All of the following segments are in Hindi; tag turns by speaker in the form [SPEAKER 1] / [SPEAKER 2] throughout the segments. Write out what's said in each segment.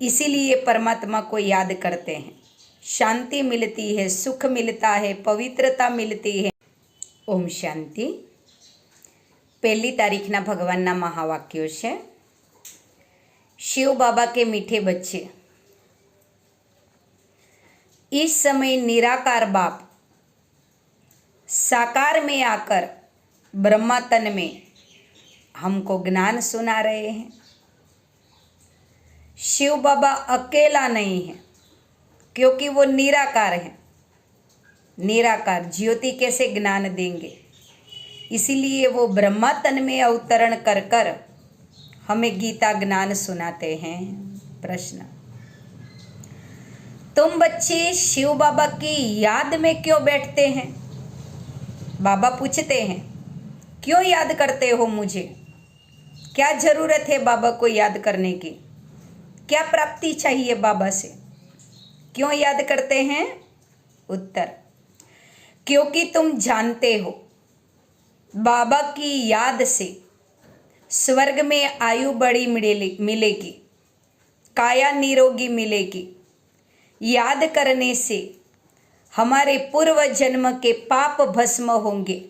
[SPEAKER 1] इसीलिए परमात्मा को याद करते हैं। शांति मिलती है, सुख मिलता है, पवित्रता मिलती है। ओम शांति। 1 तारीखना भगवानना महावाक्यो छे। शिव बाबा के मीठे बच्चे, इस समय निराकार बाप साकार में आकर ब्रह्मा तन में हमको ज्ञान सुना रहे हैं। शिव बाबा अकेला नहीं है, क्योंकि वो निराकार है। निराकार ज्योति कैसे ज्ञान देंगे? इसीलिए वो ब्रह्मा तन में अवतरण कर कर हमें गीता ज्ञान सुनाते हैं। प्रश्न, तुम बच्चे शिव बाबा की याद में क्यों बैठते हैं? बाबा पूछते हैं, क्यों याद करते हो मुझे? क्या जरूरत है बाबा को याद करने की? क्या प्राप्ति चाहिए बाबा से? क्यों याद करते हैं? उत्तर, क्योंकि तुम जानते हो बाबा की याद से स्वर्ग में आयु बड़ी मिलेगी, काया निरोगी मिलेगी। याद करने से हमारे पूर्व जन्म के पाप भस्म होंगे।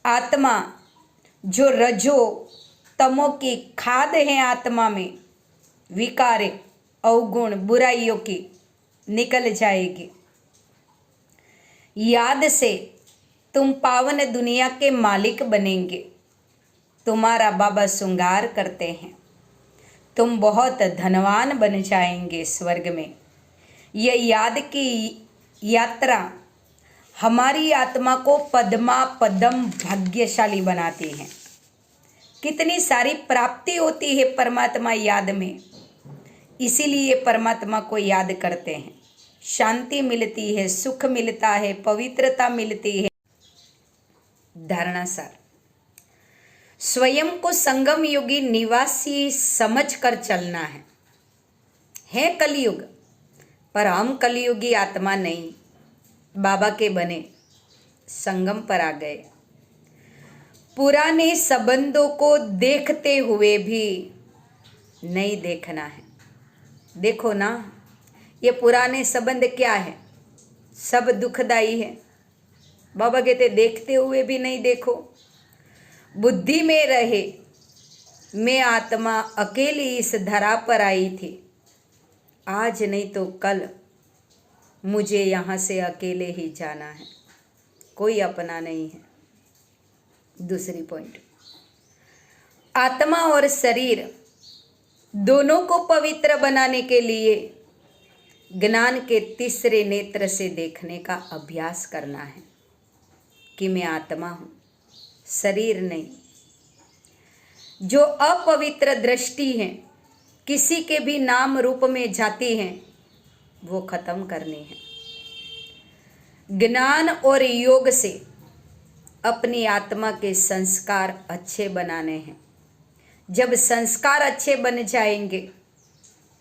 [SPEAKER 1] आत्मा जो रजो तमो की खाद है, आत्मा में विकारे अवगुण बुराइयों की निकल जाएगी। याद से तुम पावन दुनिया के मालिक बनेंगे। तुम्हारा बाबा श्रृंगार करते हैं, तुम बहुत धनवान बन जाएंगे स्वर्ग में। यह याद की यात्रा हमारी आत्मा को पद्मा पदम भाग्यशाली बनाती है। कितनी सारी प्राप्ति होती है परमात्मा याद में। इसीलिए परमात्मा को याद करते हैं। शांति मिलती है, सुख मिलता है, पवित्रता मिलती है। धारणा सार, स्वयं को संगम युगी निवासी समझकर चलना है कलयुग, पर हम कलयुगी आत्मा नहीं, बाबा के बने संगम पर आ गए। पुराने संबंधों को देखते हुए भी नहीं देखना है। देखो ना, ये पुराने संबंध क्या है? सब दुखदाई है। बाबा कहते देखते हुए भी नहीं देखो। बुद्धि में रहे, मैं आत्मा अकेली इस धरा पर आई थी, आज नहीं तो कल मुझे यहाँ से अकेले ही जाना है, कोई अपना नहीं है। दूसरी पॉइंट, आत्मा और शरीर दोनों को पवित्र बनाने के लिए ज्ञान के तीसरे नेत्र से देखने का अभ्यास करना है कि मैं आत्मा हूँ, शरीर नहीं। जो अपवित्र दृष्टि है, किसी के भी नाम रूप में जाती हैं, वो खत्म करनी है। ज्ञान और योग से अपनी आत्मा के संस्कार अच्छे बनाने हैं। जब संस्कार अच्छे बन जाएंगे,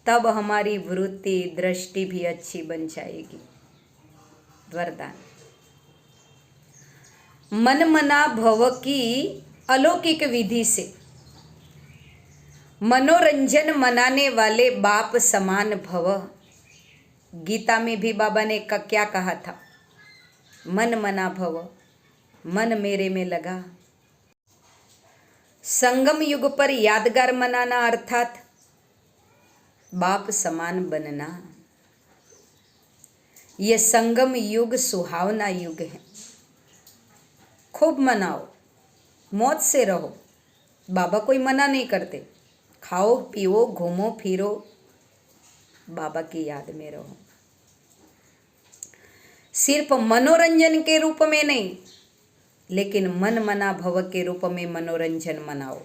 [SPEAKER 1] तब हमारी वृत्ति दृष्टि भी अच्छी बन जाएगी। वरदान, मन मना भव की अलौकिक विधि से मनोरंजन मनाने वाले बाप समान भव। गीता में भी बाबा ने क्या कहा था? मन मना भव, मन मेरे में लगा। संगम युग पर यादगार मनाना अर्थात बाप समान बनना। यह संगम युग सुहावना युग है। खूब मनाओ, मौज से रहो। बाबा कोई मना नहीं करते। खाओ पियो, घूमो फिरो, बाबा की याद में रहो। सिर्फ मनोरंजन के रूप में नहीं, लेकिन मन मना भव के रूप में मनोरंजन मनाओ।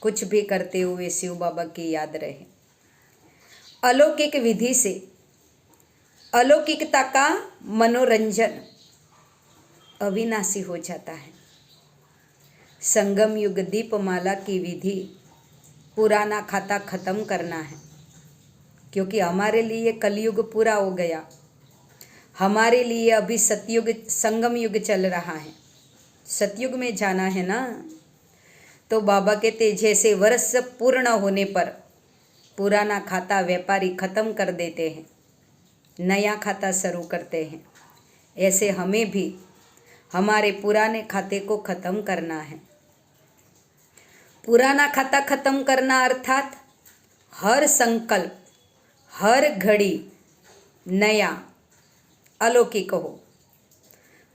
[SPEAKER 1] कुछ भी करते हुए शिव बाबा की याद रहे। अलौकिक विधि से अलौकिकता का मनोरंजन अविनाशी हो जाता है। संगम युग दीपमाला की विधि पुराना खाता खत्म करना है, क्योंकि हमारे लिए कलयुग पूरा हो गया। हमारे लिए अभी सतयुग संगम युग चल रहा है। सतयुग में जाना है ना। तो बाबा कहते जैसे वर्ष पूर्ण होने पर पुराना खाता व्यापारी ख़त्म कर देते हैं, नया खाता शुरू करते हैं। ऐसे हमें भी हमारे पुराने खाते को ख़त्म करना है। पुराना खाता ख़त्म करना अर्थात हर संकल्प, हर घड़ी नया अलौकिक हो।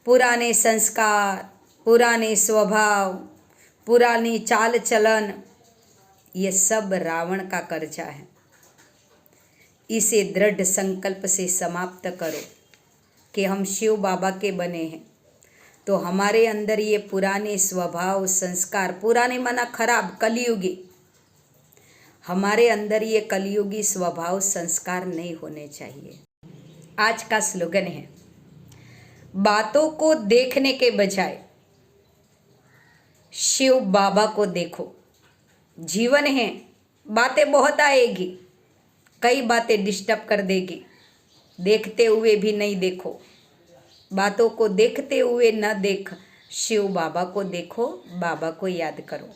[SPEAKER 1] पुराने संस्कार, पुराने स्वभाव, पुरानी चाल चलन, ये सब रावण का कर्जा है। इसे दृढ़ संकल्प से समाप्त करो कि हम शिव बाबा के बने हैं। तो हमारे अंदर ये पुराने स्वभाव, संस्कार, पुराने माना खराब, कलयुगी, हमारे अंदर ये कलयुगी स्वभाव संस्कार नहीं होने चाहिए। आज का स्लोगन है, बातों को देखने के बजाय शिव बाबा को देखो। जीवन है, बातें बहुत आएगी, कई बातें डिस्टर्ब कर देगी, देखते हुए भी नहीं देखो। बातों को देखते हुए न देख, शिव बाबा को देखो, बाबा को याद करो।